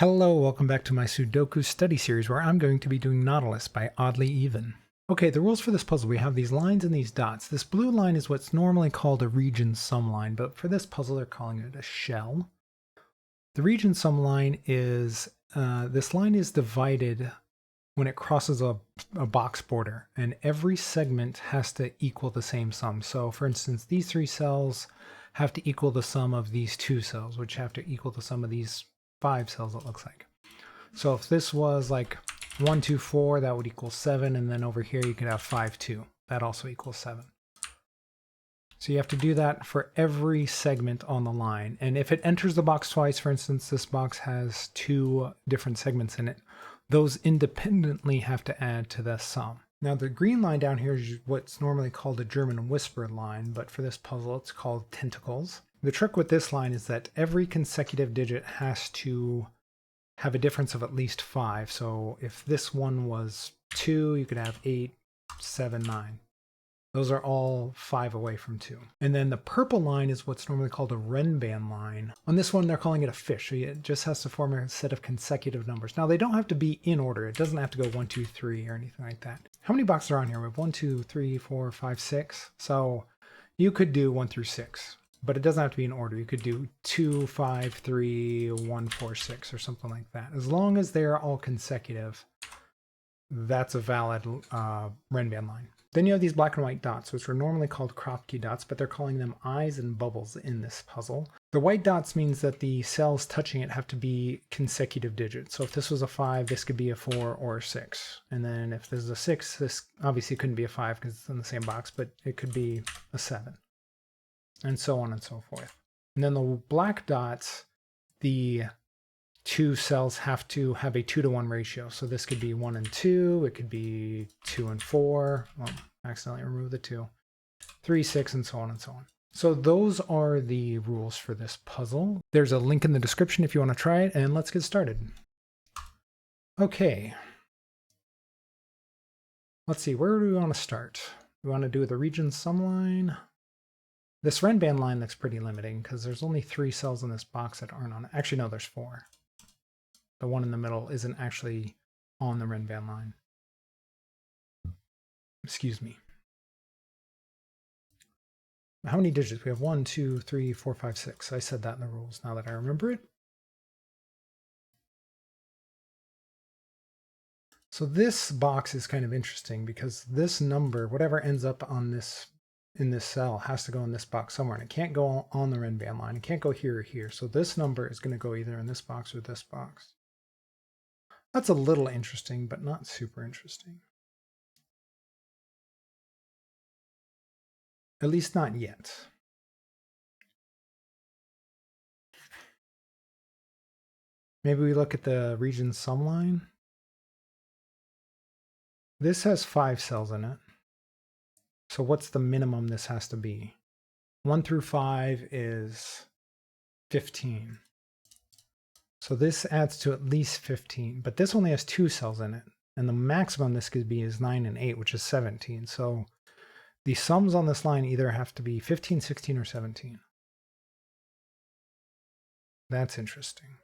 Hello, welcome back to my Sudoku study series where I'm going to be doing Nautilus by OddlyEven. Okay, the rules for this puzzle, we have these lines and these dots. This blue line is what's normally called a region sum line, but for this puzzle they're calling it a shell. The region sum line is, this line is divided when it crosses a box border, and every segment has to equal the same sum. So for instance, these three cells have to equal the sum of these two cells, which have to equal the sum of these 5 cells, it looks like. So if this was like 1, 2, 4, that would equal 7, and then over here you could have 5, 2. That also equals 7. So you have to do that for every segment on the line. And if it enters the box twice, for instance, this box has 2 different segments in it, those independently have to add to the sum. Now the green line down here is what's normally called a German whisper line, but for this puzzle it's called tentacles. The trick with this line is that every consecutive digit has to have a difference of at least 5. So if this one was 2, you could have 8, 7, 9. Those are all 5 away from 2. And then the purple line is what's normally called a Renban line. On this one, they're calling it a fish. So it just has to form a set of consecutive numbers. Now, they don't have to be in order. It doesn't have to go 1, 2, 3 or anything like that. How many boxes are on here? We have 1, 2, 3, 4, 5, 6. So you could do 1 through 6. But it doesn't have to be in order. You could do 2, 5, 3, 1, 4, 6 or something like that. As long as they're all consecutive, that's a valid Renban line. Then you have these black and white dots, which are normally called Kropke dots, but they're calling them eyes and bubbles in this puzzle. The white dots means that the cells touching it have to be consecutive digits. So if this was a 5, this could be a 4 or a 6. And then if this is a 6, this obviously couldn't be a 5 because it's in the same box, but it could be a 7. And so on and so forth. And then the black dots, the 2 cells have to have a 2-to-1 ratio. So this could be 1 and 2, it could be 2 and 4. Well, accidentally remove the 2. 3, 6, and so on and so on. So those are the rules for this puzzle. There's a link in the description if you want to try it, and let's get started. Okay. Let's see, where do we want to start? We want to do the region sum line. This Renban line looks pretty limiting because there's only 3 cells in this box that aren't on it. Actually, no, there's 4. The one in the middle isn't actually on the Renban line. Excuse me. How many digits? We have 1, 2, 3, 4, 5, 6. I said that in the rules now that I remember it. So this box is kind of interesting because this number, whatever ends up on this in this cell, has to go in this box somewhere, and it can't go on the Renban line. It can't go here or here. So this number is going to go either in this box or this box. That's a little interesting, but not super interesting. At least not yet. Maybe we look at the region sum line. This has 5 cells in it. So what's the minimum this has to be? 1 through 5 is 15. So this adds to at least 15, but this only has 2 cells in it. And the maximum this could be is 9 and 8, which is 17. So the sums on this line either have to be 15, 16, or 17. That's interesting.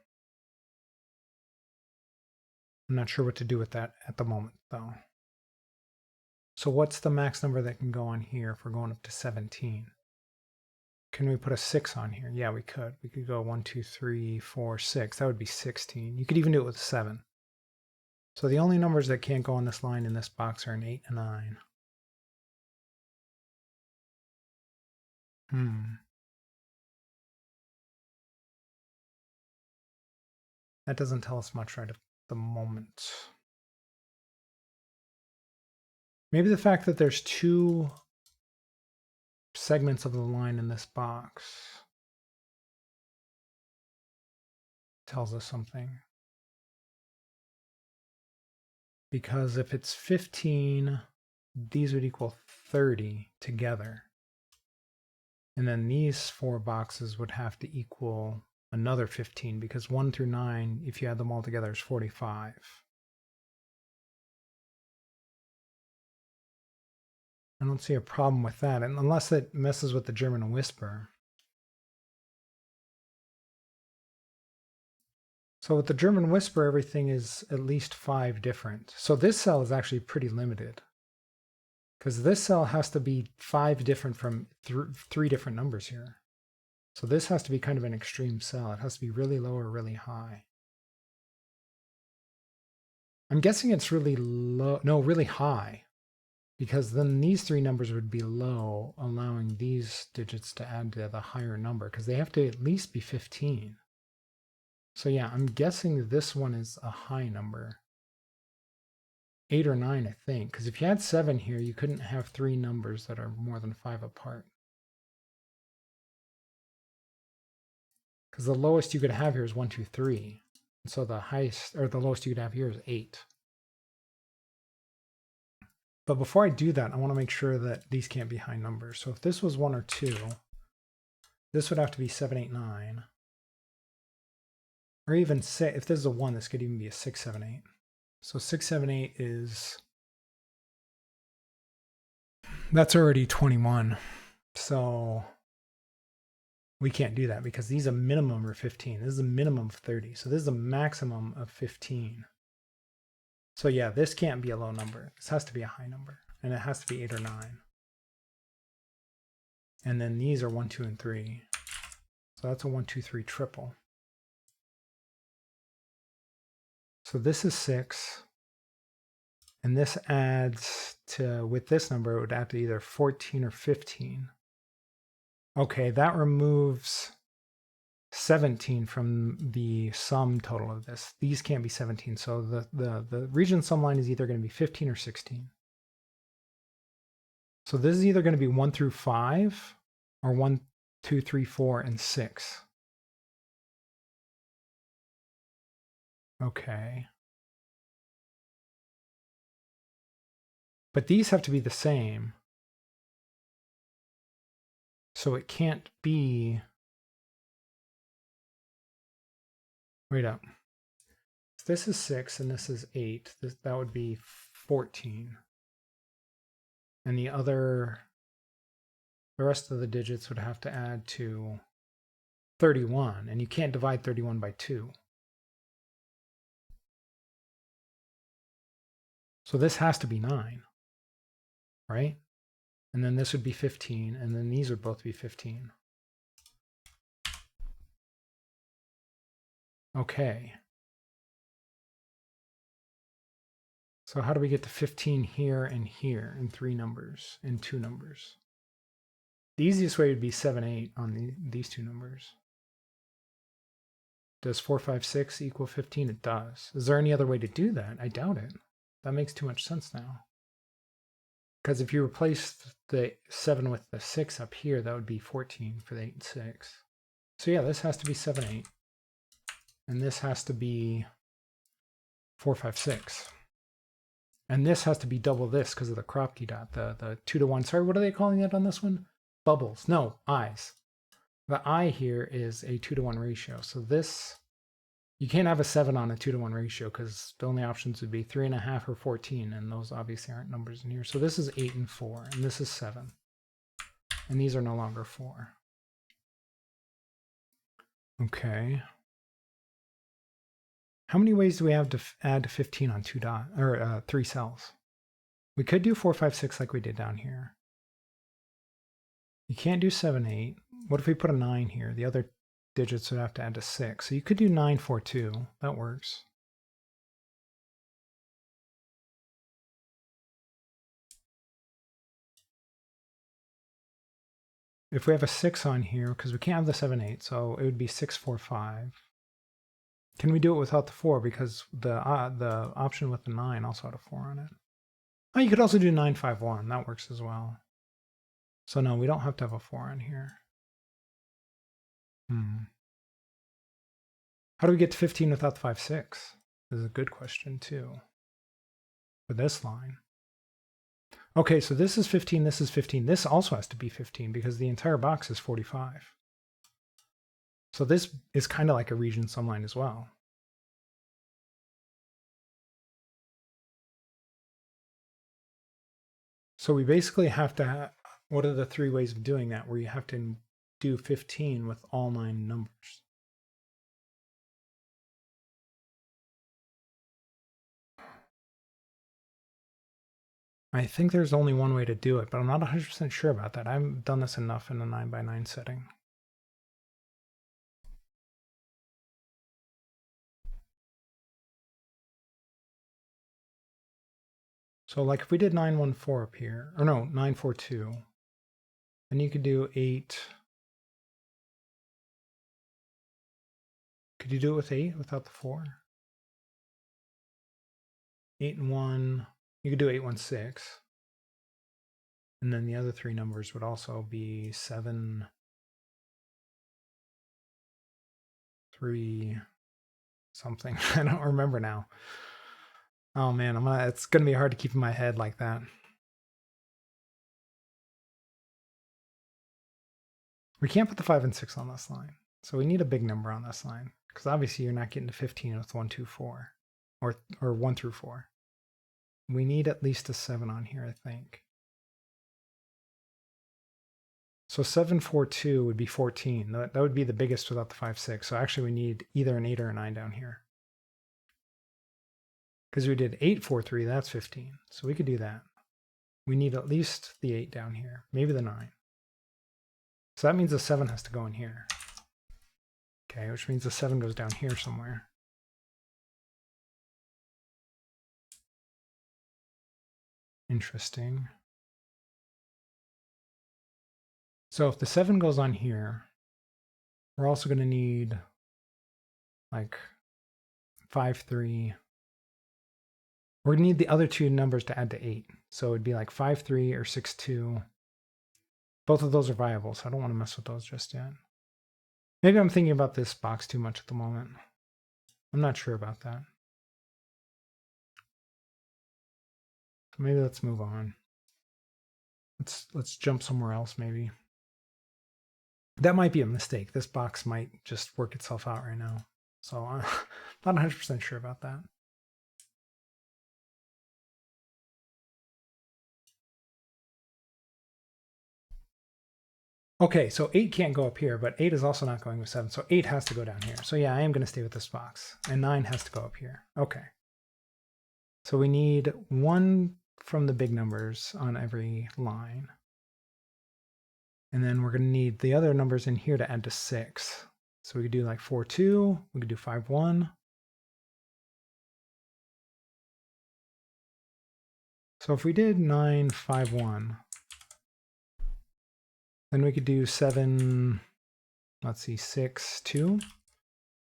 I'm not sure what to do with that at the moment, though. So what's the max number that can go on here if we're going up to 17? Can we put a 6 on here? Yeah, we could. We could go 1, 2, 3, 4, 6. That would be 16. You could even do it with 7. So the only numbers that can't go on this line in this box are an 8 and 9. That doesn't tell us much right at the moment. Maybe the fact that there's 2 segments of the line in this box tells us something. Because if it's 15, these would equal 30 together. And then these 4 boxes would have to equal another 15, because 1 through 9, if you add them all together, is 45. I don't see a problem with that, unless it messes with the German whisper. So with the German Whisper, everything is at least 5 different. So this cell is actually pretty limited, because this cell has to be 5 different from 3 different numbers here. So this has to be kind of an extreme cell. It has to be really low or really high. I'm guessing it's really low, no, really high, because then these 3 numbers would be low, allowing these digits to add to the higher number, because they have to at least be 15. So yeah, I'm guessing this one is a high number. 8 or 9, I think, because if you had 7 here, you couldn't have 3 numbers that are more than 5 apart. Because the lowest you could have here is 1, 2, 3. And so the highest, or the lowest you could have here is 8. But before I do that, I want to make sure that these can't be high numbers. So if this was 1 or 2, this would have to be 7, 8, 9. Or even 6, if this is a 1, this could even be a 6, 7, 8. So 6, 7, 8 is, that's already 21. So we can't do that because these are minimum of 15. This is a minimum of 30. So this is a maximum of 15. So yeah, this can't be a low number. This has to be a high number. And it has to be 8 or 9. And then these are 1, 2, and 3. So that's a 1, 2, 3 triple. So this is 6. And this adds to, with this number, it would add to either 14 or 15. Okay, that removes 17 from the sum total of this. These can't be 17. So the region sum line is either going to be 15 or 16. So this is either going to be 1 through 5 or 1, 2, 3, 4, and 6. Okay. But these have to be the same. So it can't be... Wait up. This is 6 and this is 8. That would be 14. And the rest of the digits would have to add to 31. And you can't divide 31 by 2. So this has to be 9, right? And then this would be 15, and then these would both be 15. Okay. So how do we get to 15 here and here in 3 numbers, in 2 numbers? The easiest way would be 7, 8 on these 2 numbers. Does 4, 5, 6 equal 15? It does. Is there any other way to do that? I doubt it. That makes too much sense now. Because if you replace the 7 with the 6 up here, that would be 14 for the 8 and 6. So yeah, this has to be 7, 8. And this has to be 4, 5, 6. And this has to be double this because of the Kropke dot, the 2 to 1. Sorry, what are they calling it on this one? Bubbles. No, eyes. The eye here is a 2 to 1 ratio. So this, you can't have a 7 on a 2 to 1 ratio because the only options would be 3.5 or 14. And those obviously aren't numbers in here. So this is 8 and 4. And this is 7. And these are no longer 4. Okay. How many ways do we have to add to 15 on 3 cells? We could do 4, 5, 6 like we did down here. You can't do 7, 8. What if we put a 9 here? The other digits would have to add to 6. So you could do 9, 4, 2. That works. If we have a 6 on here, because we can't have the 7, 8, so it would be 6, 4, 5. Can we do it without the 4? Because the option with the 9 also had a 4 on it. Oh, you could also do 9, 5, 1. That works as well. So no, we don't have to have a 4 on here. How do we get to 15 without the 5, 6? This is a good question too. For this line. Okay, so this is 15, this is 15. This also has to be 15 because the entire box is 45. So this is kind of like a region sum line as well. So we basically have to what are the 3 ways of doing that where you have to do 15 with all 9 numbers? I think there's only one way to do it, but I'm not 100% sure about that. I haven't done this enough in a 9x9 setting. So like if we did 914 up here, or no, 942, then you could do 8. Could you do it with 8 without the 4? 8 and 1. You could do 816. And then the other 3 numbers would also be 7, 3, something. I don't remember now. Oh man, it's gonna be hard to keep in my head like that. We can't put the 5 and 6 on this line. So we need a big number on this line. Because obviously you're not getting to 15 with 1, 2, 4. Or 1 through 4. We need at least a 7 on here, I think. So 742 would be 14. That would be the biggest without the 5, 6. So actually we need either an 8 or a 9 down here. Because we did 843, that's 15. So we could do that. We need at least the 8 down here, maybe the 9. So that means the 7 has to go in here. Okay, which means the 7 goes down here somewhere. Interesting. So if the 7 goes on here, we're also going to need like 5, 3. We're going to need the other 2 numbers to add to 8. So it'd be like 5, 3 or 6, 2. Both of those are viable, so I don't want to mess with those just yet. Maybe I'm thinking about this box too much at the moment. I'm not sure about that. So maybe let's move on. Let's jump somewhere else maybe. That might be a mistake. This box might just work itself out right now. So I'm not 100% sure about that. Okay, so 8 can't go up here, but 8 is also not going with 7. So 8 has to go down here. So yeah, I am going to stay with this box. And 9 has to go up here. Okay. So we need 1 from the big numbers on every line. And then we're going to need the other numbers in here to add to 6. So we could do like 4, 2. We could do 5, 1. So if we did 9, 5, 1, then we could do 7, let's see, 6, 2.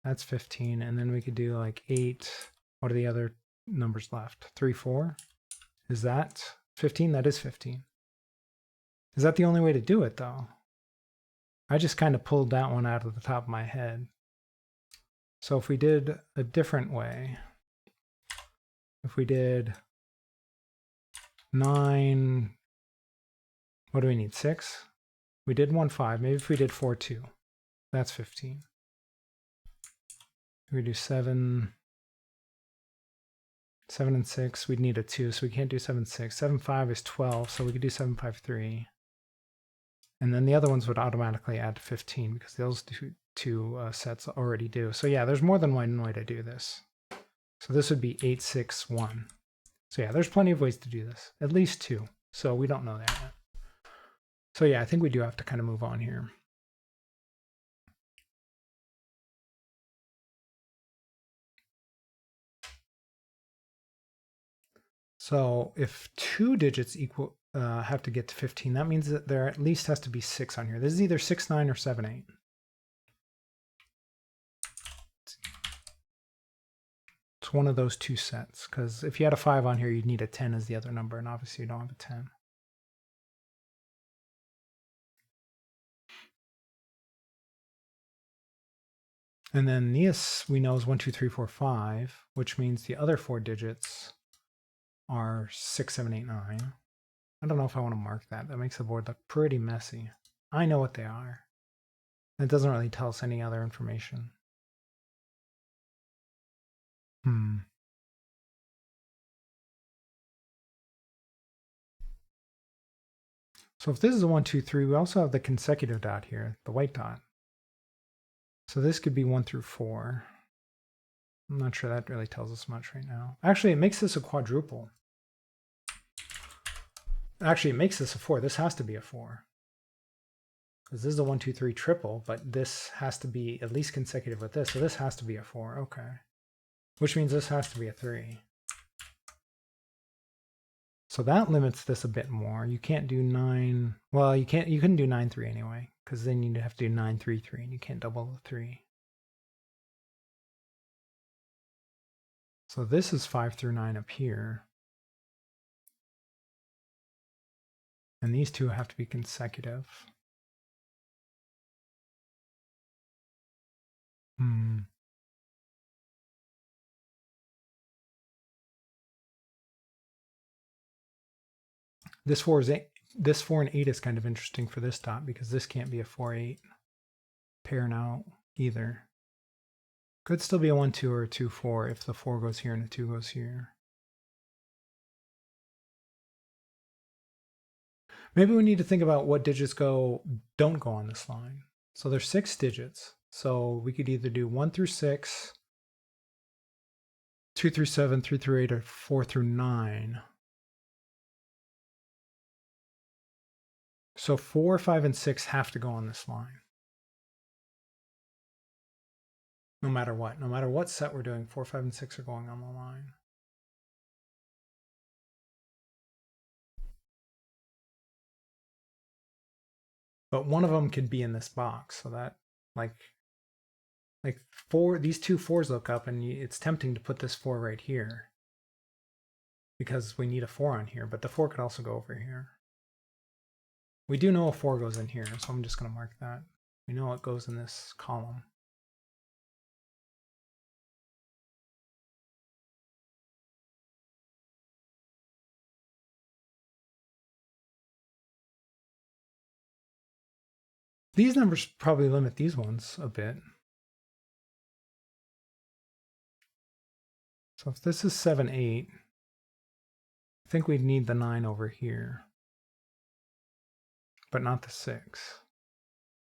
That's 15. And then we could do like 8. What are the other numbers left? 3, 4. Is that 15? That is 15. Is that the only way to do it though? I just kind of pulled that one out of the top of my head. So if we did a different way, if we did 9, what do we need? 6? We did 1, 5. Maybe if we did 4, 2, that's 15. If we do 7, 7 and 6, we'd need a 2, so we can't do 7, 6. 7, 5 is 12, so we could do 7, 5, 3. And then the other ones would automatically add to 15 because those two sets already do. So yeah, there's more than one way to do this. So this would be 8, 6, 1. So yeah, there's plenty of ways to do this. At least 2. So we don't know that yet. So yeah, I think we do have to kind of move on here. So if 2 digits equal have to get to 15, that means that there at least has to be 6 on here. This is either 6, 9 or 7, 8. It's one of those 2 sets, because if you had a 5 on here, you'd need a 10 as the other number, and obviously you don't have a 10. And then this we know is 1, 2, 3, 4, 5, which means the other 4 digits are 6, 7, 8, 9. I don't know if I want to mark that. That makes the board look pretty messy. I know what they are. It doesn't really tell us any other information. So if this is a 1, 2, 3, we also have the consecutive dot here, the white dot. So this could be 1 through 4. I'm not sure that really tells us much right now. Actually, it makes this a quadruple. Actually, it makes this a 4. This has to be a 4. Because this is a 1, 2, 3 triple, but this has to be at least consecutive with this. So this has to be a 4. Okay. Which means this has to be a 3. So that limits this a bit more. You can't do 9. Well, you couldn't do 9, 3 anyway, because then you'd have to do 9, 3, 3, and you can't double the 3. So this is 5 through 9 up here. And these two have to be consecutive. This 4 and 8 is kind of interesting for this dot because this can't be a 4, 8 pair now either. Could still be a 1, 2 or a 2, 4 if the 4 goes here and the 2 goes here. Maybe we need to think about what digits don't go on this line. So there's 6 digits. So we could either do 1 through 6, 2 through 7, 3 through 8, or 4 through 9. So 4, 5, and 6 have to go on this line. No matter what. No matter what set we're doing, 4, 5, and 6 are going on the line. But one of them could be in this box. So that, like 4, these two 4s look up, and it's tempting to put this 4 right here. Because we need a 4 on here, but the 4 could also go over here. We do know a 4 goes in here, so I'm just going to mark that. We know it goes in this column. These numbers probably limit these ones a bit. So if this is 7, 8, I think we'd need the 9 over here, but not the 6.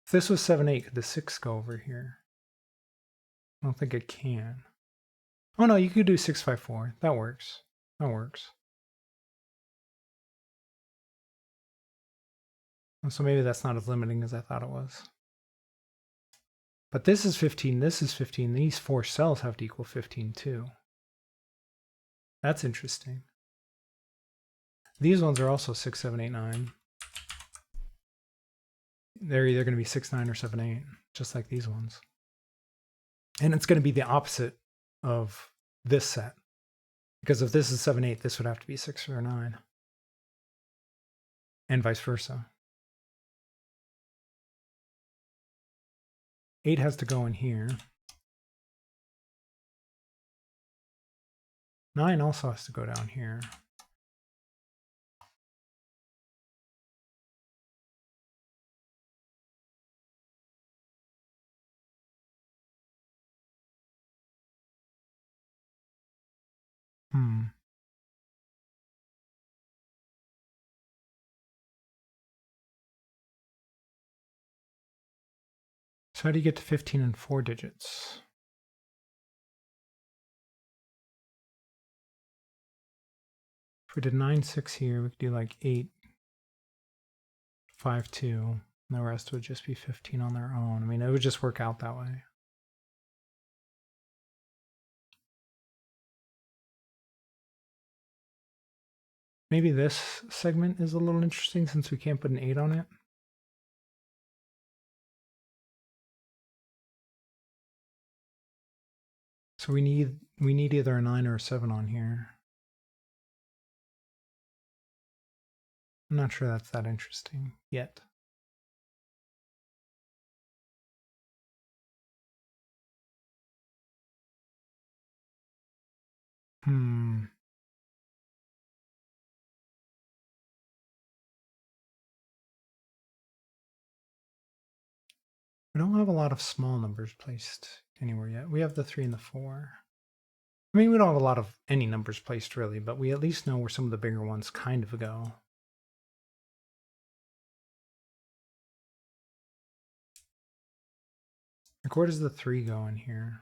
If this was 7, 8, could the 6 go over here? I don't think it can. Oh no, you could do 6, 5, 4. That works. That works. So maybe that's not as limiting as I thought it was. But this is 15, this is 15. These 4 cells have to equal 15 too. That's interesting. These ones are also 6, 7, 8, 9. They're either going to be 6, 9 or 7, 8, just like these ones. And it's going to be the opposite of this set. Because if this is 7, 8, this would have to be 6 or 9. And vice versa. 8 has to go in here. 9 also has to go down here. So how do you get to 15 in 4 digits? If we did 9, 6 here, we could do like 8, 5, 2. And the rest would just be 15 on their own. I mean, it would just work out that way. Maybe this segment is a little interesting since we can't put an 8 on it. So we need either a 9 or a 7 on here. I'm not sure that's that interesting yet. We don't have a lot of small numbers placed anywhere yet. We have the 3 and the 4. I mean, we don't have a lot of any numbers placed really, but we at least know where some of the bigger ones kind of go. Like, where does the 3 go in here?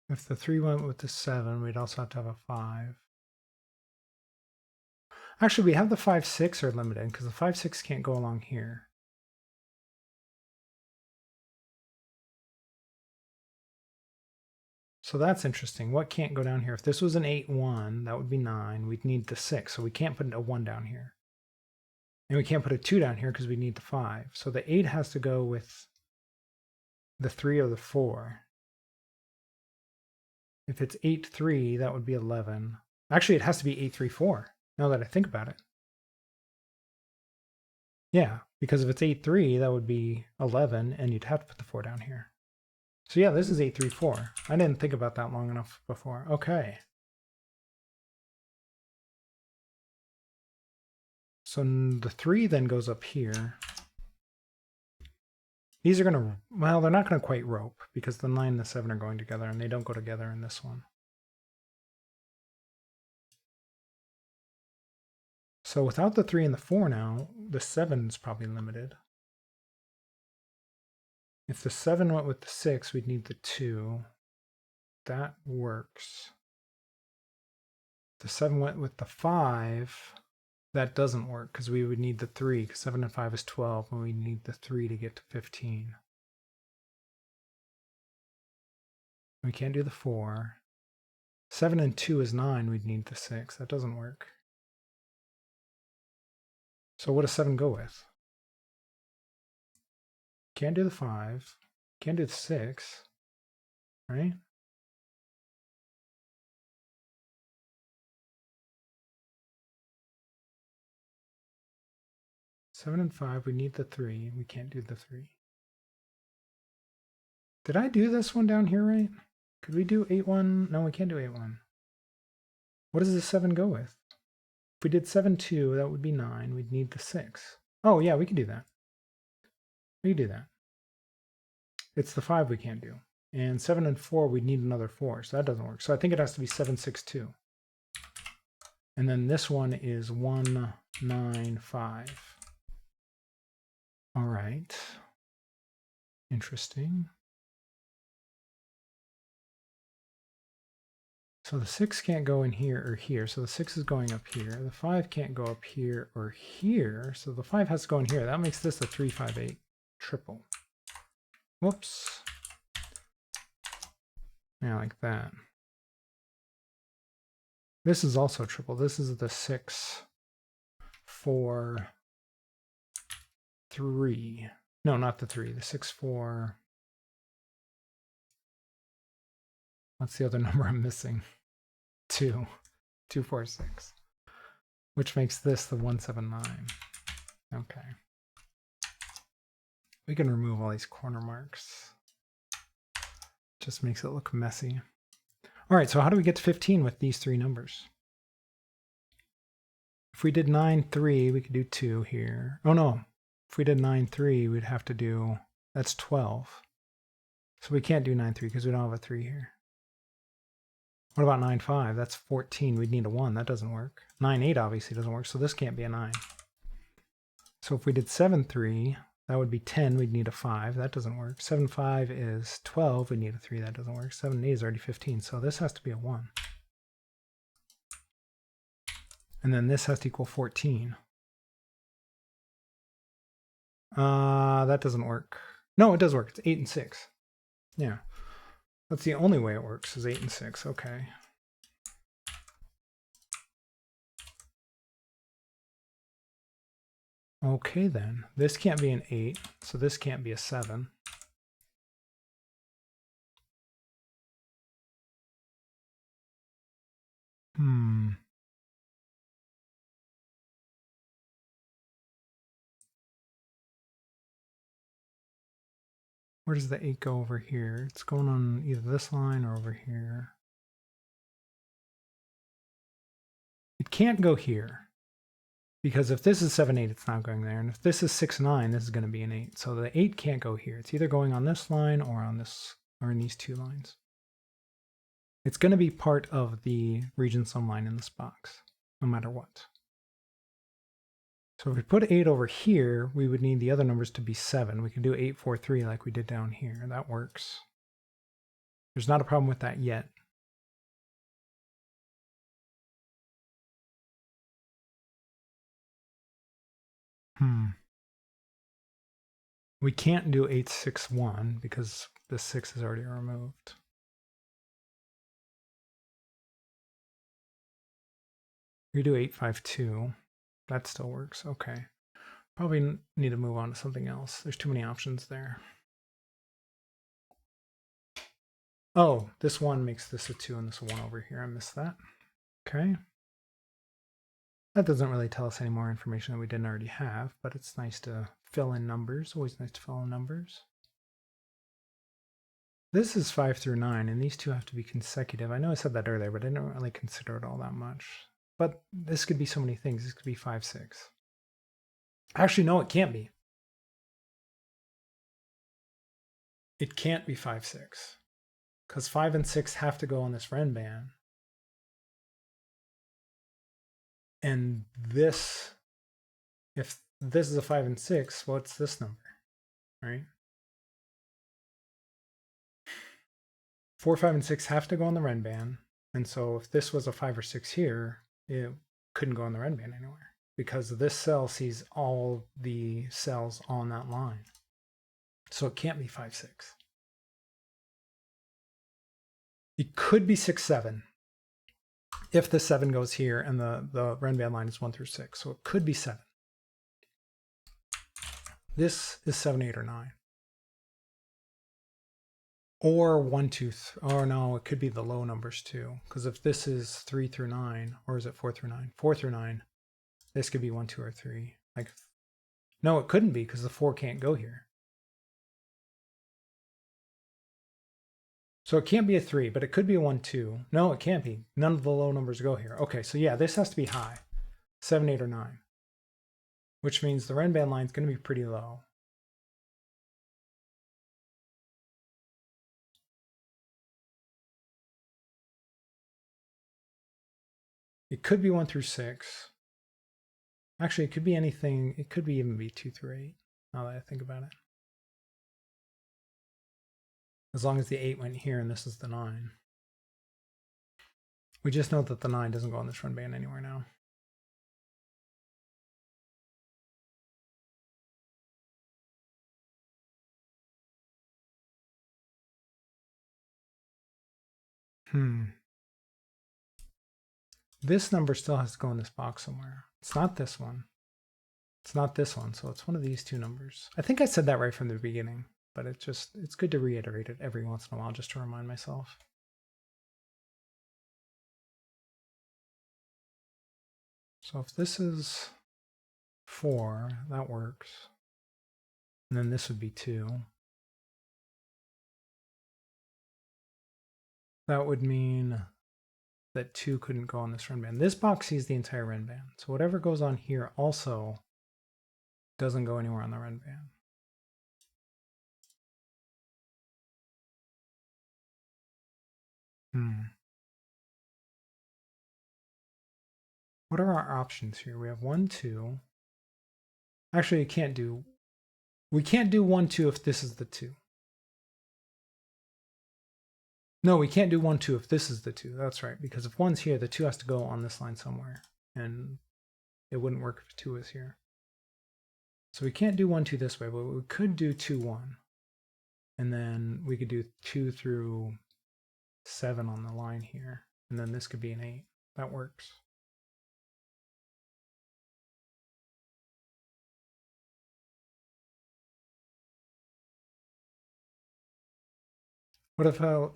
If the 3 went with the 7, we'd also have to have a 5. Actually, we have the 5, 6 are limited because the 5, 6 can't go along here. So that's interesting. What can't go down here? If this was an 8, 1, that would be 9. We'd need the 6, so we can't put a 1 down here. And we can't put a 2 down here because we need the 5. So the 8 has to go with the 3 or the 4. If it's 8, 3, that would be 11. Actually, it has to be 8, 3, 4, now that I think about it. Yeah, because if it's 8, 3, that would be 11, and you'd have to put the 4 down here. So yeah, this is 8, 3, 4. I didn't think about that long enough before. Okay. So the 3 then goes up here. These are going to, well, they're not going to quite rope because the 9 and the 7 are going together and they don't go together in this one. So without the 3 and the 4 now, the 7 is probably limited. If the 7 went with the 6, we'd need the 2. That works. If the 7 went with the 5, that doesn't work because we would need the 3, because 7 and 5 is 12, and we need the 3 to get to 15. We can't do the 4. 7 and 2 is 9, we'd need the 6. That doesn't work. So what does 7 go with? Can't do the 5. Can't do the 6. Right? Seven and 5, we need the 3. We can't do the 3. Did I do this one down here right? Could we do 8, 1? No, we can't do 8, 1. What does the 7 go with? If we did 7, 2, that would be 9. We'd need the 6. Oh, yeah, we can do that. We can do that. It's the 5 we can't do. And 7 and 4, we'd need another 4, so that doesn't work. So I think it has to be 7, 6, 2. And then this one is 1, 9, 5. All right. Interesting. So the 6 can't go in here or here, so the 6 is going up here. The 5 can't go up here or here, so the 5 has to go in here. That makes this a 3, 5, 8 triple. Whoops. Yeah, like that. This is also triple. This is the 6, 4, 3. No, not the 3. The 6, 4. What's the other number I'm missing? 2. 2, 4, 6. Which makes this the 179. Okay. We can remove all these corner marks. Just makes it look messy. All right, so how do we get to 15 with these 3 numbers? If we did 9, 3, we could do 2 here. Oh no, if we did 9, 3, we'd have to do, that's 12. So we can't do 9, 3 because we don't have a 3 here. What about 9, 5? That's 14. We'd need a 1. That doesn't work. 9, 8 obviously doesn't work, so this can't be a 9. So if we did 7, 3, that would be 10. We'd need a 5. That doesn't work. 7, 5 is 12. We need a 3. That doesn't work. 7, 8 is already 15. So this has to be a 1. And then this has to equal 14. That doesn't work. No, it does work. It's 8 and 6. Yeah. That's the only way it works, is 8 and 6. Okay. Okay then. This can't be an 8, so this can't be a 7. Where does the 8 go over here? It's going on either this line or over here. It can't go here. Because if this is 7, 8, it's not going there. And if this is 6, 9, this is going to be an 8. So the 8 can't go here. It's either going on this line or on this, or in these 2 lines. It's going to be part of the region sum line in this box, no matter what. So if we put 8 over here, we would need the other numbers to be 7. We can do 8, 4, 3 like we did down here. That works. There's not a problem with that yet. We can't do 861 because the 6 is already removed. We do 852. That still works. Okay. Probably need to move on to something else. There's too many options there. Oh, this 1 makes this a 2 and this a 1 over here. I missed that. Okay. That doesn't really tell us any more information that we didn't already have, but it's nice to fill in numbers. Always nice to fill in numbers. This is 5 through 9, and these two have to be consecutive. I know I said that earlier, but I didn't really consider it all that much. But this could be so many things. This could be 5, 6. Actually, no, it can't be. It can't be 5, 6. Because 5 and 6 have to go on this Renban. And this, if this is a 5 and 6, what's this number? Right? 4, 5, and 6 have to go on the Renban. And so if this was a 5 or 6 here, it couldn't go on the Renban anywhere because this cell sees all the cells on that line. So it can't be 5, 6. It could be 6, 7 if the 7 goes here and the Renban line is 1 through 6. So it could be 7. This is 7, 8, or 9. Or 1, 2, or no, it could be the low numbers too. Because if this is 3 through 9, or is it 4 through 9? 4 through 9, this could be 1, 2, or 3. Like, no, it couldn't be because the 4 can't go here. So it can't be a 3, but it could be a 1, 2. No, it can't be. None of the low numbers go here. Okay, so yeah, this has to be high. 7, 8, or 9. Which means the Renban line is going to be pretty low. It could be 1 through 6. Actually, it could be anything. It could even be 2 through 8, now that I think about it. As long as the 8 went here and this is the 9. We just know that the 9 doesn't go on this Renban anywhere now. This number still has to go in this box somewhere. It's not this one. It's not this one, so it's one of these two numbers. I think I said that right from the beginning, but it's good to reiterate it every once in a while just to remind myself. So if this is 4, that works. And then this would be 2. That would mean that 2 couldn't go on this Renban. This box sees the entire Renban. So whatever goes on here also doesn't go anywhere on the Renban. What are our options here? We have 1, 2. Actually, we can't do 1, 2 if this is the 2. No, we can't do 1, 2 if this is the 2. That's right, because if 1's here, the 2 has to go on this line somewhere, and it wouldn't work if 2 is here. So we can't do 1, 2 this way, but we could do 2, 1. And then we could do 2 through 7 on the line here, and then this could be an 8. That works. What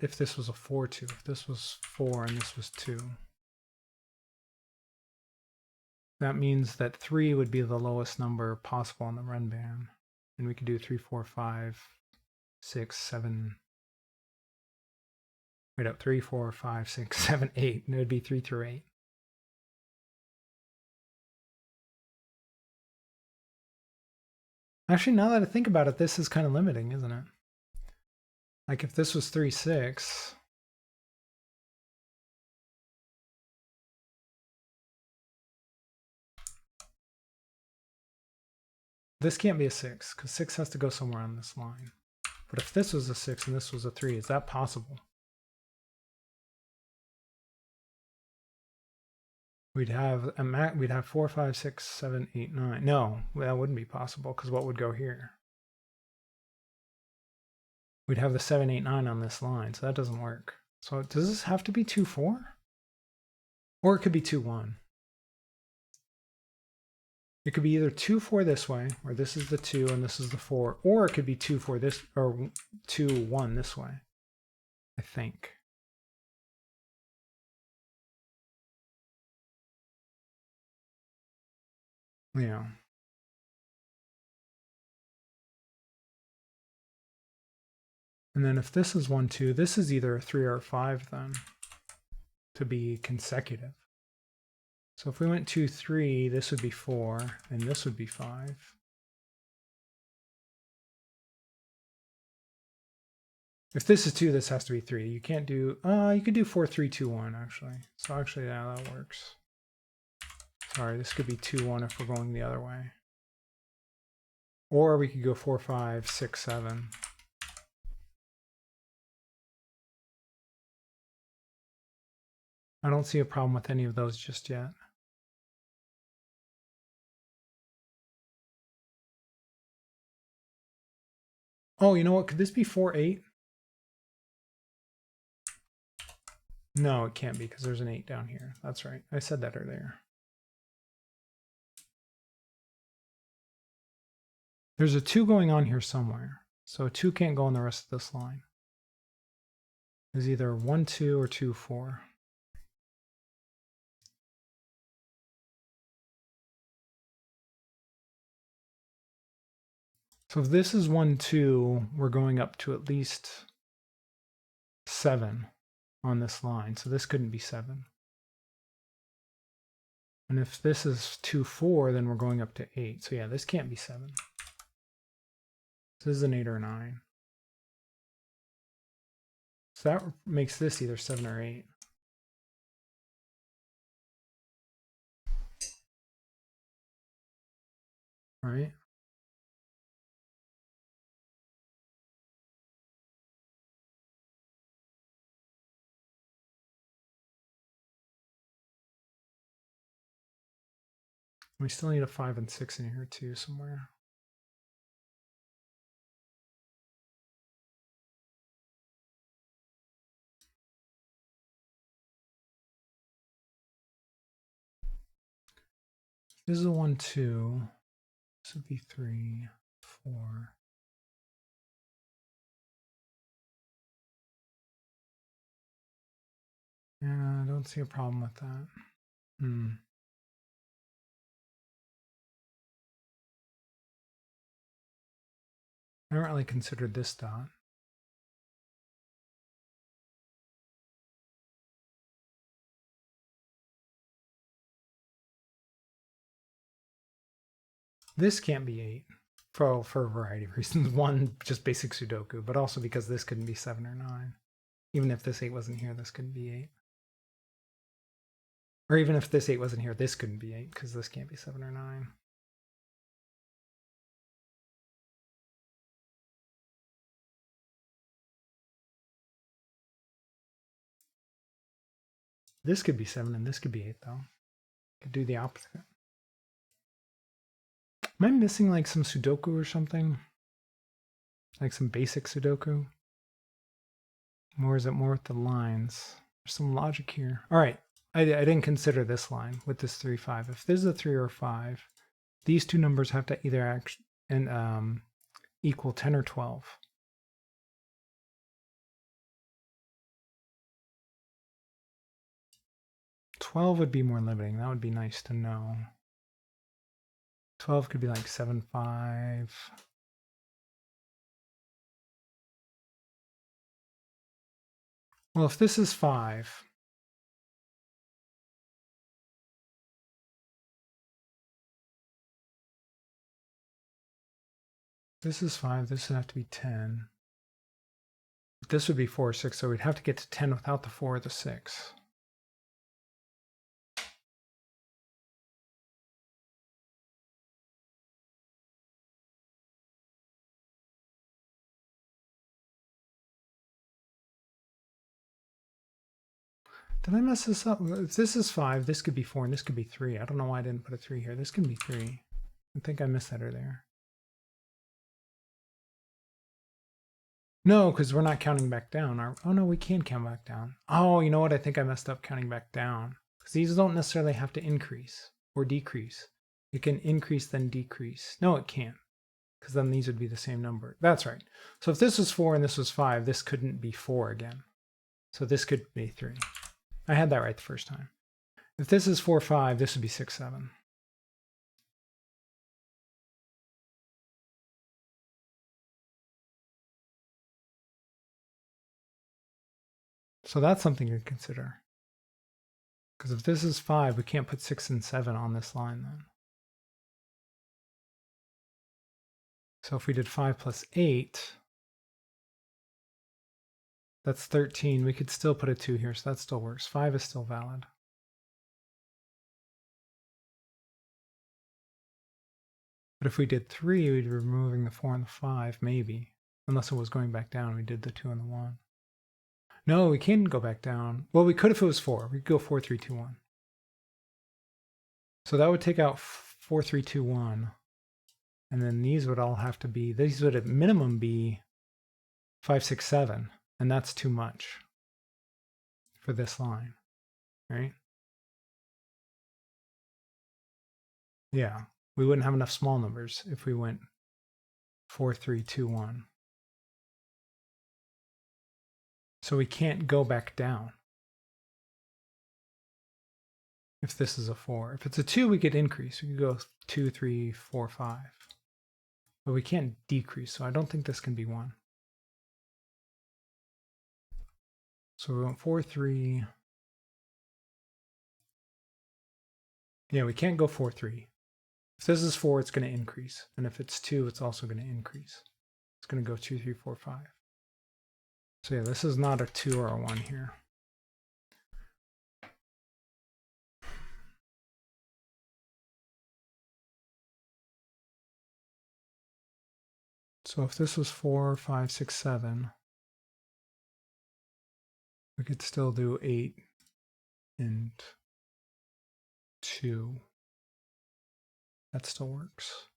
if this was a 4, 2? If this was 4 and this was 2? That means that 3 would be the lowest number possible on the Renban. And we could do 3, 4, 5, 6, 7. Wait up, 3, 4, 5, 6, 7, 8. And it would be 3 through 8. Actually, now that I think about it, this is kind of limiting, isn't it? Like if this was 3, 6. This can't be a 6, because 6 has to go somewhere on this line. But if this was a 6 and this was a 3, is that possible? We'd have we'd have 4, 5, 6, 7, 8, 9. No, that wouldn't be possible because what would go here? We'd have the 7, 8, 9 on this line, so that doesn't work. So does this have to be 2, 4? Or it could be 2, 1. It could be either 2, 4 this way, or this is the 2 and this is the 4, or it could be 2, 4 this, or 2, 1 this way, I think. Yeah. And then if this is 1, 2, this is either a 3 or a 5 then, to be consecutive. So if we went 2, 3, this would be 4, and this would be 5. If this is 2, this has to be 3. You can't do, you could do 4, 3, 2, 1 actually. So actually, yeah, that works. Sorry, this could be 2, 1 if we're going the other way. Or we could go 4, 5, 6, 7. I don't see a problem with any of those just yet. Oh, you know what? Could this be 4, 8? No, it can't be because there's an 8 down here. That's right. I said that earlier. There's a 2 going on here somewhere. So a 2 can't go on the rest of this line. It's either 1, 2 or 2, 4. So if this is 1, 2, we're going up to at least 7 on this line. So this couldn't be 7. And if this is 2, 4, then we're going up to 8. So yeah, this can't be 7. This is an 8 or a 9. So that makes this either 7 or 8. Right? We still need a 5 and 6 in here too somewhere. This is a 1, 2. This would be 3, 4. Yeah, I don't see a problem with that. I haven't really considered this dot. This can't be 8 for a variety of reasons. One, just basic Sudoku, but also because this couldn't be 7 or 9. Even if this 8 wasn't here, this couldn't be 8. Or even if this 8 wasn't here, this couldn't be 8 because this can't be 7 or 9. This could be 7 and this could be 8 though. Could do the opposite. Am I missing like some Sudoku or something? Like some basic Sudoku? Or is it more with the lines? There's some logic here. All right, I didn't consider this line with this 3, 5. If this is a 3 or a 5, these two numbers have to either equal 10 or 12. $12 would be more limiting. That would be nice to know. 12 could be like 7, 5. Well, if this is 5, this is 5, this would have to be 10. This would be 4 or 6, so we'd have to get to 10 without the 4 or the 6. Did I mess this up? If this is 5, this could be 4, and this could be 3. I don't know why I didn't put a 3 here. This can be 3. I think I missed that earlier. No, because we're not counting back down. Oh no, we can count back down. Oh, you know what? I think I messed up counting back down. Because these don't necessarily have to increase or decrease. It can increase then decrease. No, it can't. Because then these would be the same number. That's right. So if this was 4 and this was 5, this couldn't be 4 again. So this could be 3. I had that right the first time. If this is 4, 5, this would be 6, 7. So that's something to consider. Because if this is 5, we can't put 6 and 7 on this line then. So if we did 5 plus 8, that's 13. We could still put a 2 here, so that still works. 5 is still valid. But if we did 3, we'd be removing the 4 and the 5, maybe. Unless it was going back down, we did the 2 and the 1. No, we can't go back down. Well, we could if it was 4. We could go 4, 3, 2, 1. So that would take out 4, 3, 2, 1. And then these would all have to be, these would at minimum be 5, 6, 7. And that's too much for this line, right? Yeah, we wouldn't have enough small numbers if we went 4, 3, 2, 1. So we can't go back down. If this is a 4. If it's a 2, we could increase. We could go 2, 3, 4, 5. But we can't decrease, so I don't think this can be 1. So we went 4, 3. Yeah, we can't go 4, 3. If this is 4, it's going to increase. And if it's 2, it's also going to increase. It's going to go 2, 3, 4, 5. So yeah, this is not a 2 or a 1 here. So if this was 4, 5, 6, 7, we could still do 8 and 2. That still works.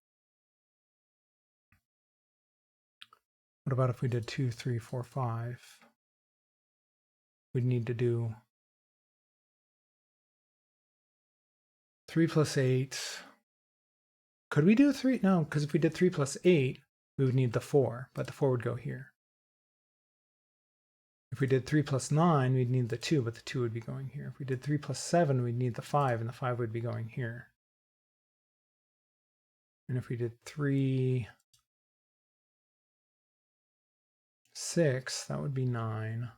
What about if we did 2, 3, 4, 5? We'd need to do 3 plus 8. Could we do 3? No, because if we did 3 plus 8, we would need the 4, but the 4 would go here. If we did 3 plus 9, we'd need the 2, but the 2 would be going here. If we did 3 plus 7, we'd need the 5, and the 5 would be going here. And if we did 3, 6, that would be 9.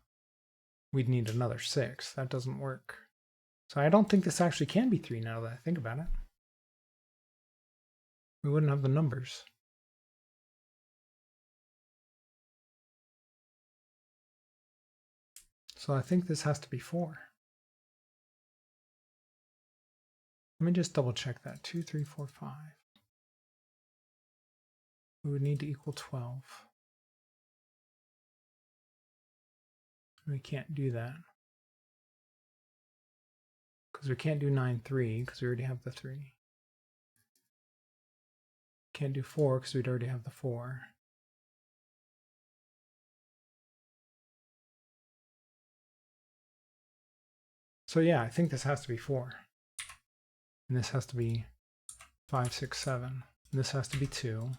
We'd need another 6. That doesn't work. So I don't think this actually can be 3 now that I think about it. We wouldn't have the numbers. So I think this has to be 4. Let me just double check that. 2, 3, 4, 5. We would need to equal 12. We can't do that. Because we can't do 9, 3, because we already have the 3. Can't do 4, because we'd already have the 4. So yeah, I think this has to be 4. And this has to be 5, 6, 7. And this has to be 2.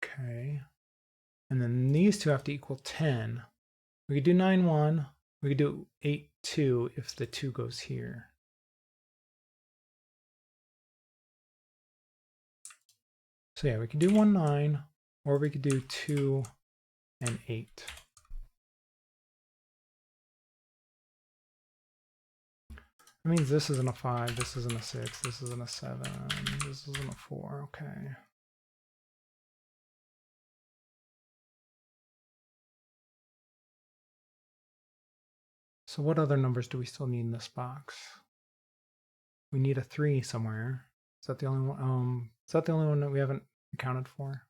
Okay. And then these two have to equal 10. We could do 9, 1. We could do 8, 2 if the 2 goes here. So yeah, we could do 1, 9, or we could do 2 and 8. That means this isn't a 5, this isn't a 6, this isn't a 7, this isn't a 4, okay. So what other numbers do we still need in this box? We need a 3 somewhere. Is that the only one? Is that the only one that we haven't accounted for?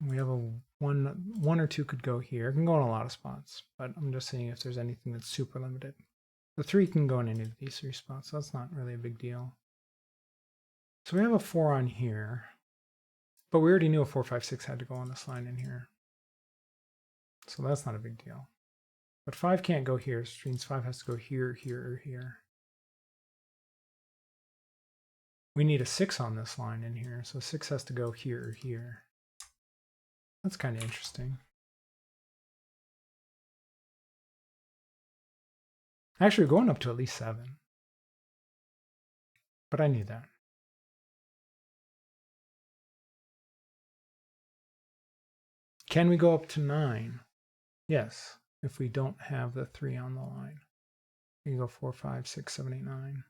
We have a one or two could go here. It can go in a lot of spots, but I'm just seeing if there's anything that's super limited. The 3 can go in any of these 3 spots, so that's not really a big deal. So we have a 4 on here, but we already knew a 4, 5, 6 had to go on this line in here. So that's not a big deal. But 5 can't go here, which means 5 has to go here, here, or here. We need a 6 on this line in here, so 6 has to go here or here. That's kind of interesting. Actually, we're going up to at least 7. But I knew that. Can we go up to 9? Yes, if we don't have the 3 on the line. We can go 4, 5, 6, 7, 8, 9.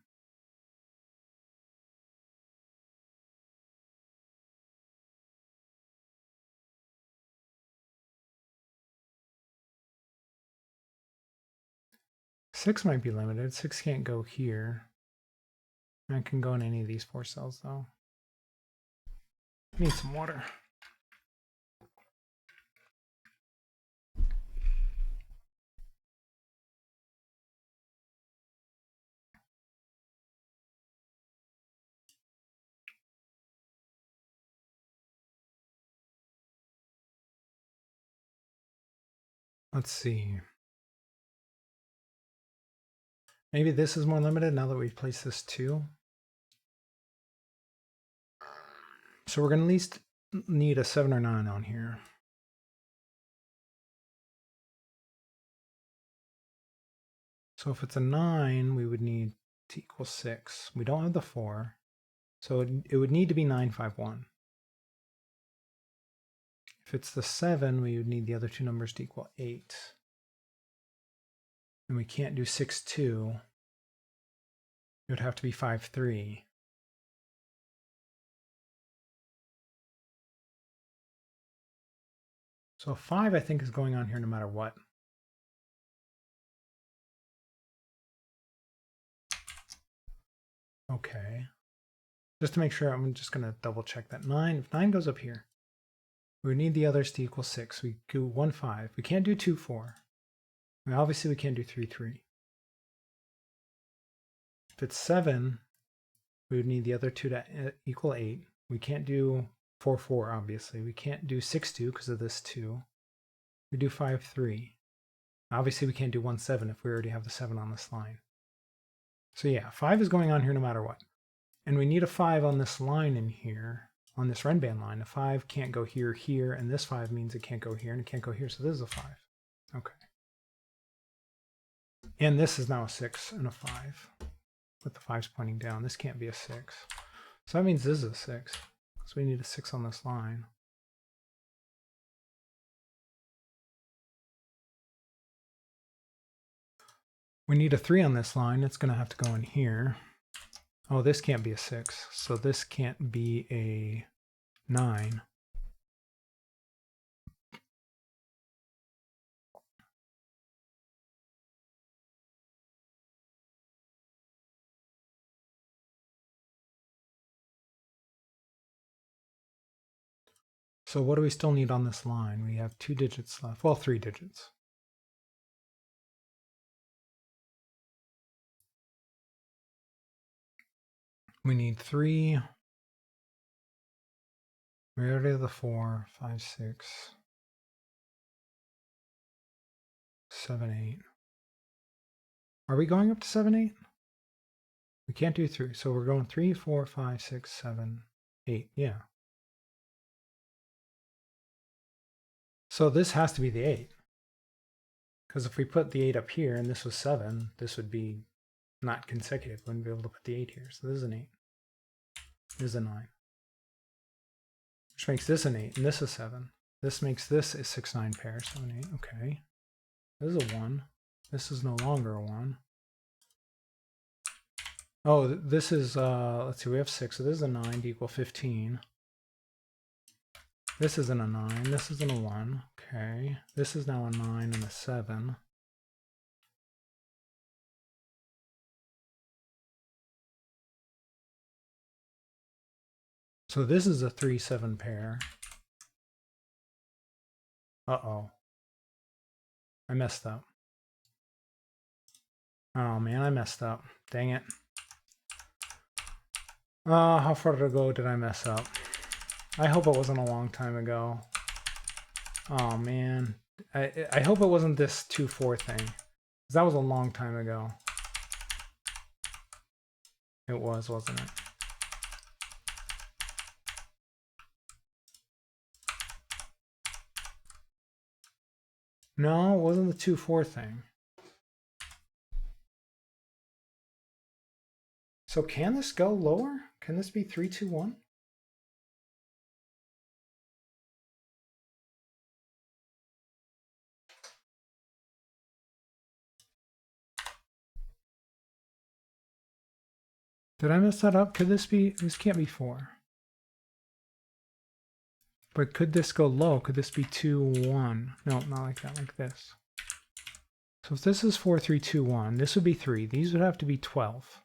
Six might be limited. 6 can't go here. I can go in any of these 4 cells though. Need some water. Let's see. Maybe this is more limited now that we've placed this 2. So we're going to at least need a 7 or 9 on here. So if it's a 9, we would need to equal 6. We don't have the 4. So it would need to be 9, 5, 1. If it's the 7, we would need the other 2 numbers to equal 8. And we can't do 6, 2. It would have to be 5, 3. So 5, I think, is going on here no matter what. Okay. Just to make sure, I'm just going to double check that. 9, if 9 goes up here, we need the others to equal 6. We do 1, 5. We can't do 2, 4. Obviously, we can't do 3, 3. If it's 7, we would need the other 2 to equal 8. We can't do 4, 4, obviously. We can't do 6, 2 because of this 2. We do 5, 3. Obviously, we can't do 1, 7 if we already have the 7 on this line. So yeah, 5 is going on here no matter what. And we need a 5 on this line in here, on this Renban line. A 5 can't go here, here, and this 5 means it can't go here, and it can't go here, so this is a 5. Okay. And this is now a 6 and a 5, with the 5s pointing down. This can't be a 6. So that means this is a 6. So we need a 6 on this line. We need a 3 on this line. It's going to have to go in here. Oh, this can't be a 6, so this can't be a 9. So what do we still need on this line? We have 2 digits left. Well, 3 digits. We need 3. We already have the 4, 5, 6, 7, 8. Are we going up to 7, 8? We can't do 3. So we're going 3, 4, 5, 6, 7, 8. Yeah. So this has to be the 8. Because if we put the 8 up here and this was 7, this would be not consecutive. We wouldn't be able to put the 8 here. So this is an 8. This is a 9. Which makes this an 8, and this is 7. This makes this a 6, 9 pair, 7, 8. Okay. This is a 1. This is no longer a 1. Oh, this is, let's see, we have 6, so this is a 9 to equal 15. This isn't a 9, this isn't a 1. Okay. This is now a 9 and a 7. So this is a 3, 7 pair. Uh-oh. I messed up. Oh man, I messed up. Dang it. How far ago did I mess up? I hope it wasn't a long time ago. Oh man. I hope it wasn't this 2-4 thing. 'Cause that was a long time ago. It was, wasn't it? No, it wasn't the 2-4 thing. So can this go lower? Can this be 3-2-1? Did I mess that up? Could this be, this can't be 4. But could this go low? Could this be 2-1? No, not like that, like this. So if this is 4-3-2-1, this would be 3. These would have to be 12.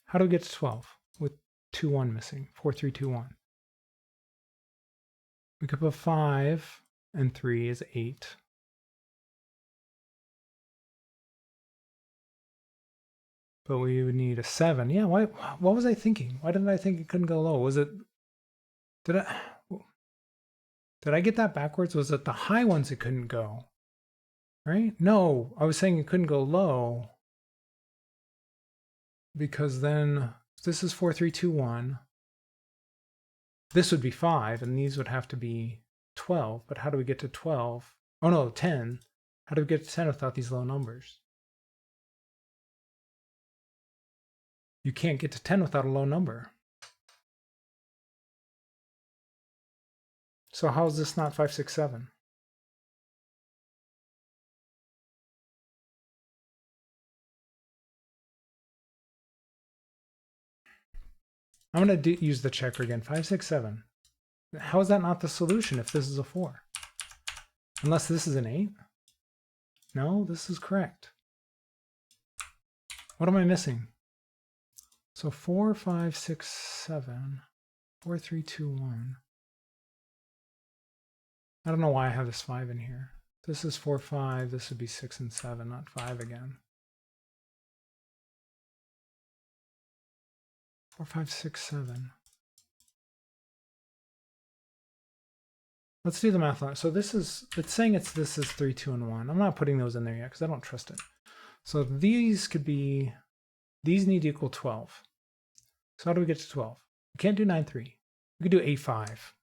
How do we get to 12 with 2-1 missing? 4-3-2-1. We could put 5 and 3 is 8. But we would need a 7. Yeah, why? What was I thinking? Why didn't I think it couldn't go low? Was it... Did I get that backwards? Was it the high ones it couldn't go? Right? No, I was saying it couldn't go low. Because then this is 4-3-2-1. This would be 5, and these would have to be 12. But how do we get to 12? Oh no, 10. How do we get to 10 without these low numbers? You can't get to 10 without a low number. So how is this not 5, 6, 7? I'm going to use the checker again. 5, 6, 7. How is that not the solution if this is a 4? Unless this is an 8? No, this is correct. What am I missing? So 4, 5, 6, 7. 4, 3, 2, 1. I don't know why I have this 5 in here. This is 4, 5. This would be 6 and 7, not 5 again. 4, 5, 6, 7. Let's do the math on it. So this is, it's saying this is 3, 2, and 1. I'm not putting those in there yet because I don't trust it. So these could be, these need to equal 12. So how do we get to 12? We can't do 9, 3. We could do 8, 5.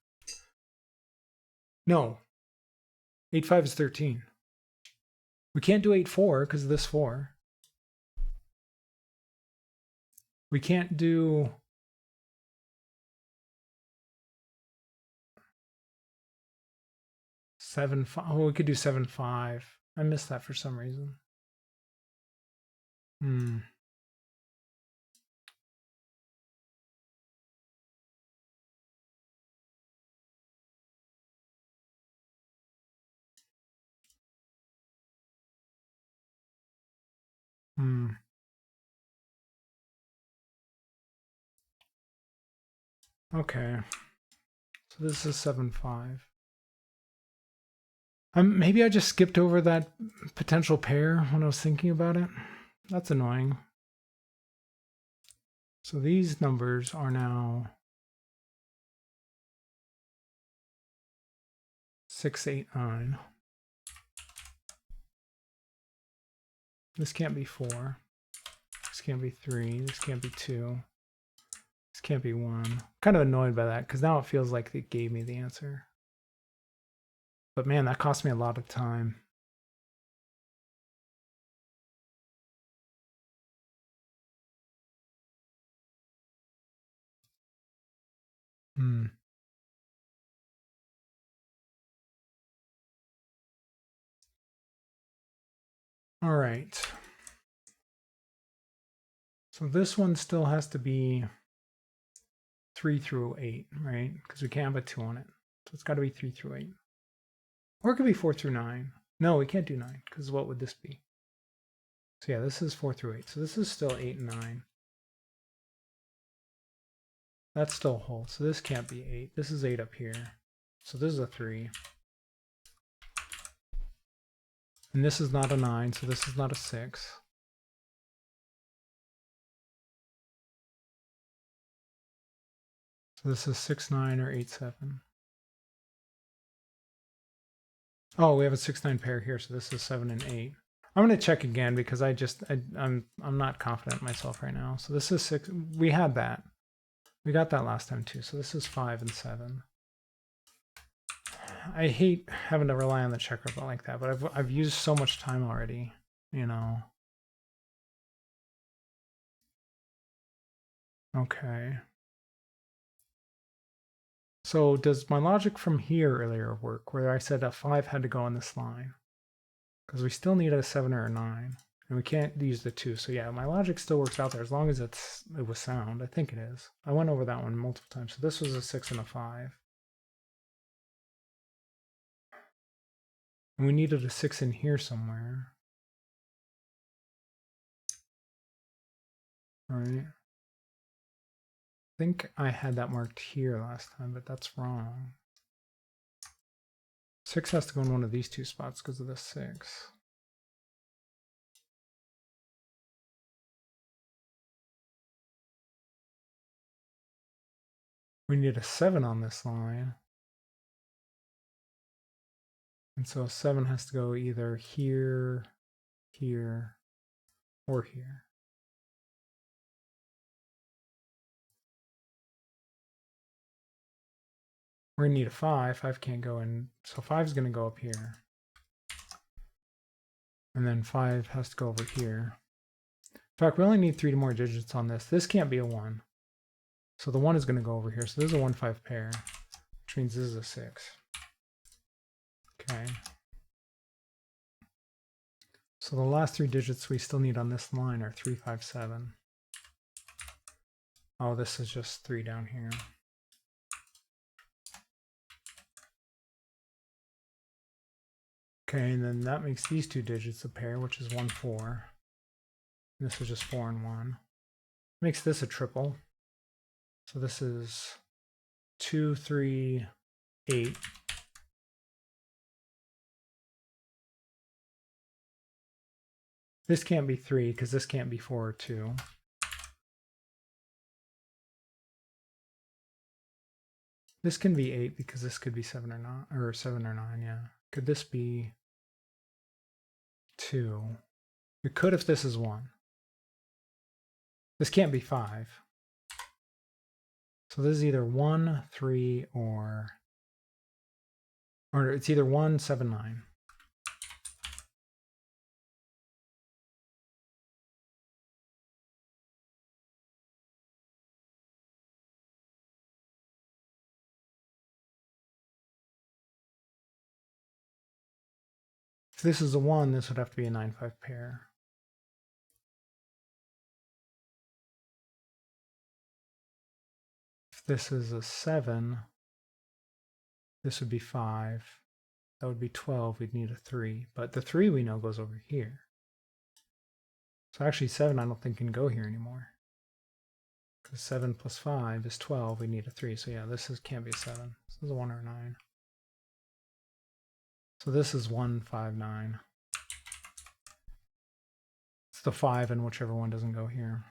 No. 8, 5 is 13. We can't do 8, 4 because of this 4. We can't do... Seven, 5. Oh, we could do 7, 5. I missed that for some reason. Okay. So this is 7, 5. Maybe I just skipped over that potential pair when I was thinking about it. That's annoying. So these numbers are now 6, 8, 9. This can't be 4. This can't be 3. This can't be 2. This can't be 1. I'm kind of annoyed by that because now it feels like it gave me the answer. But man, that cost me a lot of time. All right. So this one still has to be 3 through 8, right? Because we can't have a 2 on it. So it's got to be 3 through 8. Or it could be 4 through 9. No, we can't do 9, because what would this be? So yeah, this is 4 through 8. So this is still 8 and 9. That still holds. So this can't be 8. This is 8 up here. So this is a 3. And this is not a 9, so this is not a 6. So this is 6, 9, or 8, 7. Oh, we have a 6, 9 pair here, so this is 7 and 8. I'm going to check again because I'm not confident in myself right now. So this is 6. We had that. We got that last time too. So this is 5 and 7. I hate having to rely on the checker like that, but I've used so much time already, you know. Okay. So does my logic from here earlier work, where I said a 5 had to go on this line? Because we still need a 7 or a 9, and we can't use the 2. So yeah, my logic still works out there as long as it was sound. I think it is. I went over that one multiple times. So this was a 6 and a 5. And we needed a 6 in here somewhere. All right. I think I had that marked here last time, but that's wrong. 6 has to go in one of these two spots because of the 6. We need a 7 on this line. And so 7 has to go either here, here, or here. We're going to need a 5. 5 can't go in. So 5 is going to go up here. And then 5 has to go over here. In fact, we only need 3 more digits on this. This can't be a 1. So the 1 is going to go over here. So this is a 1-5 pair, which means this is a 6. Okay. So the last 3 digits we still need on this line are 3, 5, 7. Oh, this is just 3 down here. Okay, and then that makes these 2 digits a pair, which is 1, 4. And this is just 4 and 1. Makes this a triple. So this is 2, 3, 8. This can't be 3 because this can't be 4 or 2. This can be 8 because this could be 7 or 9, or 7 or 9, yeah. Could this be 2? It could if this is 1. This can't be 5. So this is either 1, 3, or it's either 1, 7, 9. If this is a 1, this would have to be a 9-5 pair. If this is a 7, this would be 5. That would be 12. We'd need a 3. But the 3 we know goes over here. So actually 7 I don't think can go here anymore. Because 7 plus 5 is 12. We need a 3. So yeah, this can't be a 7. This is a 1 or a 9. So this is 1, 5, 9. It's the 5 and whichever one doesn't go here.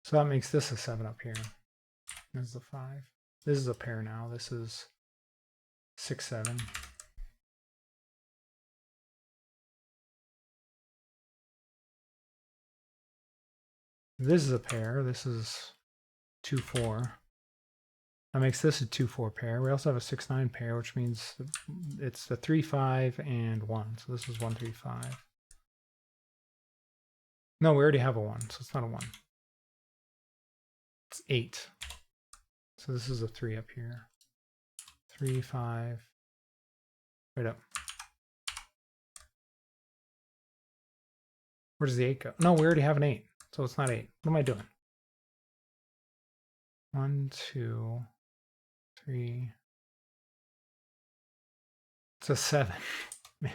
So that makes this a 7 up here. This is the 5. This is a pair now. This is 6, 7. This is a pair. This is 2, 4. That makes this a 2, 4 pair. We also have a 6, 9 pair, which means it's the 3, 5, and 1. So this is 1, 3, 5. No, we already have a 1, so it's not a 1. It's 8. So this is a 3 up here. 3, 5. Right up. Where does the 8 go? No, we already have an 8. So it's not 8. What am I doing? 1, 2, 3. It's a 7. Man,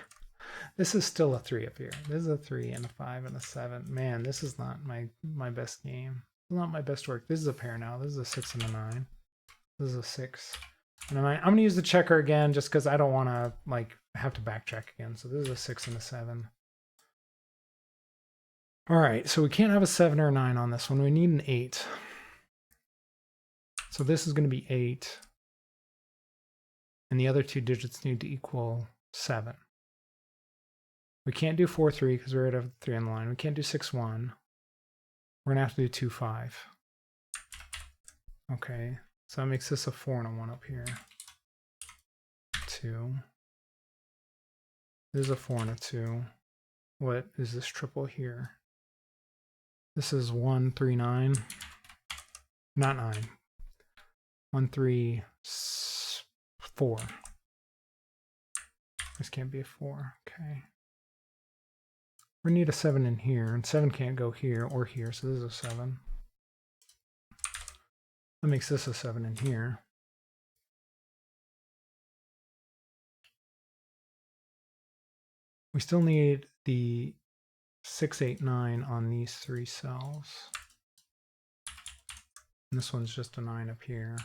this is still a 3 up here. This is a 3 and a 5 and a 7. Man, this is not my best game. It's not my best work. This is a pair now. This is a 6 and a 9. This is a 6 and a 9. I'm going to use the checker again just because I don't want to like I have to backtrack again. So this is a 6 and a 7. All right, so we can't have a 7 or a 9 on this one. We need an 8. So this is going to be 8. And the other two digits need to equal 7. We can't do 4, 3 because we're at a 3 on the line. We can't do 6, 1. We're going to have to do 2, 5. Okay, so that makes this a 4 and a 1 up here. 2. This is a 4 and a 2. What is this triple here? This is 1, 3, 9. Not 9. 1, 3, 4. This can't be a 4. Okay. We need a 7 in here, and 7 can't go here or here, so this is a 7. That makes this a 7 in here. We still need the 6, 8, 9 on these 3 cells. And this one's just a 9 up here,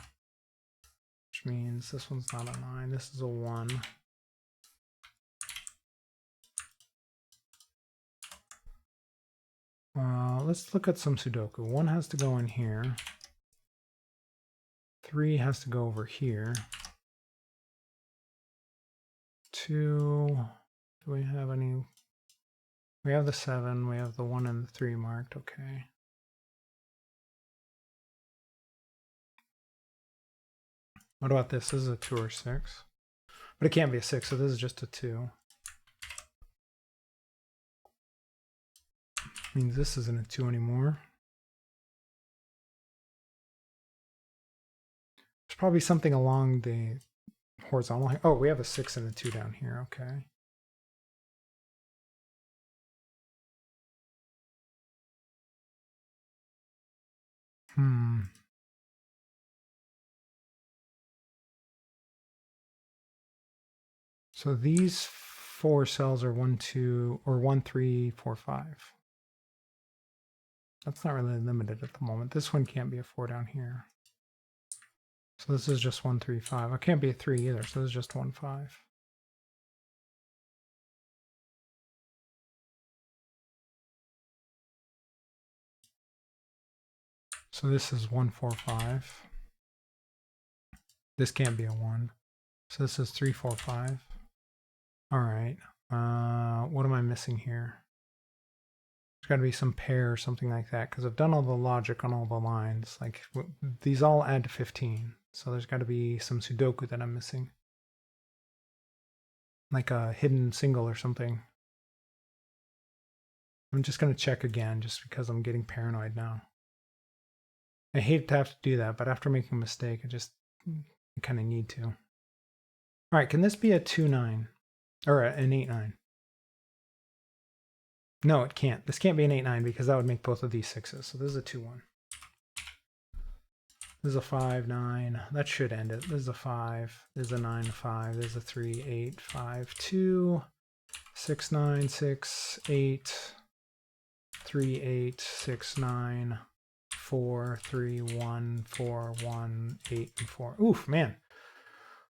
which means this one's not a 9. This is a 1. Let's look at some Sudoku. 1 has to go in here. 3 has to go over here. 2, do we have any? We have the 7, we have the 1 and the 3 marked, okay. What about this? This is a 2 or 6. But it can't be a 6, so this is just a 2. Means this isn't a 2 anymore. There's probably something along the horizontal. Oh, we have a 6 and a 2 down here. Okay. So these 4 cells are 1, 2, or 1, 3, 4, 5. That's not really limited at the moment. This one can't be a 4 down here. So this is just 1, 3, 5. It can't be a 3 either, so this is just 1, 5. So this is 1, 4, 5. This can't be a 1. So this is 3, 4, 5. All right. What am I missing here? There's got to be some pair or something like that, because I've done all the logic on all the lines. Like these all add to 15. So there's got to be some Sudoku that I'm missing. Like a hidden single or something. I'm just going to check again just because I'm getting paranoid now. I hate to have to do that, but after making a mistake, I kind of need to. All right, can this be a 2-9 or an 8-9? No, it can't. This can't be an 8-9 because that would make both of these 6s. So this is a 2-1. This is a 5-9. That should end it. This is a 5. This is a 9-5. This is a 3-8, 5-2, 6-9, 6-8, 3-8, 6-9, 4-3-1, 4-1, 8 and 4. Oof, man.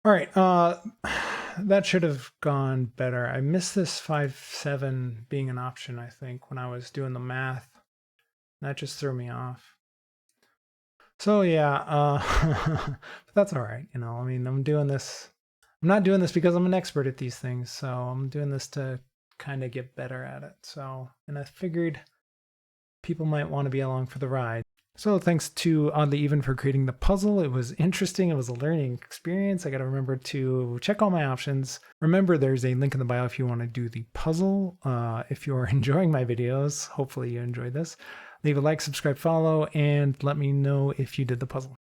All right, that should have gone better. I missed this 5-7 being an option, I think, when I was doing the math. That just threw me off. So yeah, but that's all right. You know, I mean, I'm not doing this because I'm an expert at these things. So I'm doing this to kind of get better at it. So, and I figured people might want to be along for the ride. So thanks to OddlyEven for creating the puzzle. It was interesting. It was a learning experience. I got to remember to check all my options. Remember, there's a link in the bio if you want to do the puzzle. If you're enjoying my videos, hopefully you enjoyed this. Leave a like, subscribe, follow, and let me know if you did the puzzle.